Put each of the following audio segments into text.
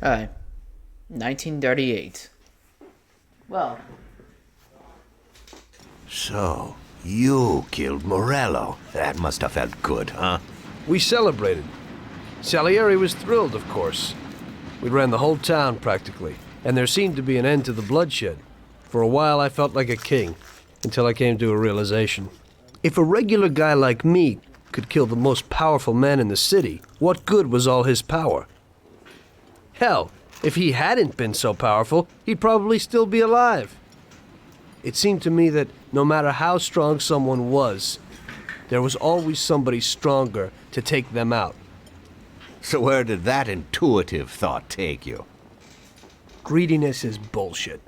Alright. 1938. Well, So, you killed Morello. That must have felt good, huh? We celebrated. Salieri was thrilled, of course. We ran the whole town, practically, and there seemed to be an end to the bloodshed. For a while, I felt like a king, until I came to a realization. If a regular guy like me could kill the most powerful man in the city, what good was all his power? Hell, if he hadn't been so powerful, he'd probably still be alive. It seemed to me that no matter how strong someone was, there was always somebody stronger to take them out. So where did that intuitive thought take you? Greediness is bullshit.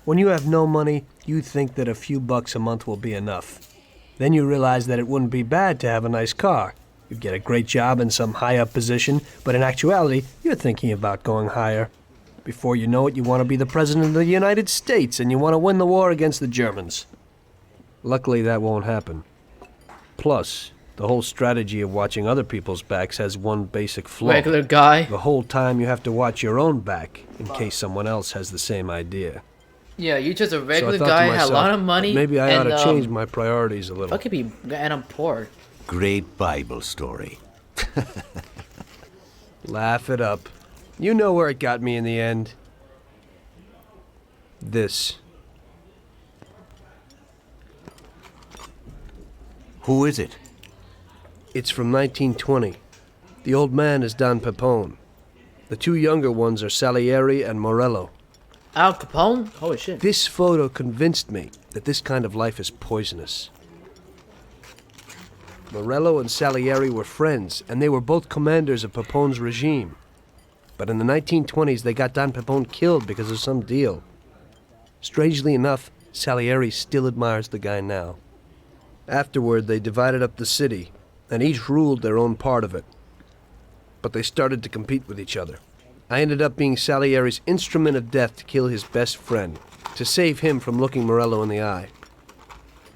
When you have no money, you think that a few bucks a month will be enough. Then you realize that it wouldn't be bad to have a nice car. You'd get a great job in some high-up position, but in actuality, you're thinking about going higher. Before you know it, you want to be the President of the United States, and you want to win the war against the Germans. Luckily, that won't happen. Plus, the whole strategy of watching other people's backs has one basic flaw. regular guy. The whole time you have to watch your own back in case someone else has the same idea. Yeah, you just a So I regular thought to guy, myself, had a lot of money. maybe I ought and, to change my priorities a little. Fuck be, and I'm poor. Great Bible story. Laugh it up. You know where it got me in the end. This. Who is it? It's from 1920. The old man is Don Pepone. The two younger ones are Salieri and Morello. Al Capone? Holy shit. This photo convinced me that this kind of life is poisonous. Morello and Salieri were friends, and they were both commanders of Pepone's regime. But in the 1920s, they got Don Pepone killed because of some deal. Strangely enough, Salieri still admires the guy now. Afterward, they divided up the city, and each ruled their own part of it. But they started to compete with each other. I ended up being Salieri's instrument of death to kill his best friend, to save him from looking Morello in the eye.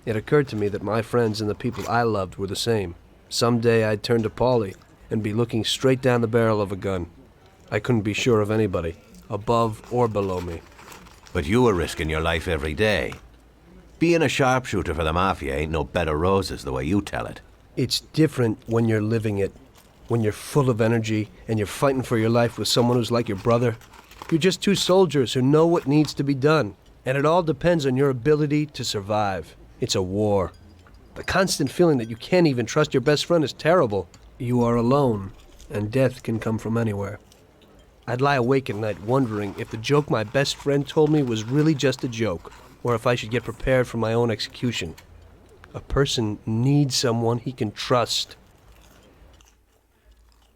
It occurred to me that my friends and the people I loved were the same. Someday I'd turn to Paulie and be looking straight down the barrel of a gun. I couldn't be sure of anybody, above or below me. But you were risking your life every day. Being a sharpshooter for the Mafia ain't no bed of roses the way you tell it. It's different when you're living it. When you're full of energy and you're fighting for your life with someone who's like your brother. You're just two soldiers who know what needs to be done. And it all depends on your ability to survive. It's a war. The constant feeling that you can't even trust your best friend is terrible. You are alone, and death can come from anywhere. I'd lie awake at night wondering if the joke my best friend told me was really just a joke, or if I should get prepared for my own execution. A person needs someone he can trust.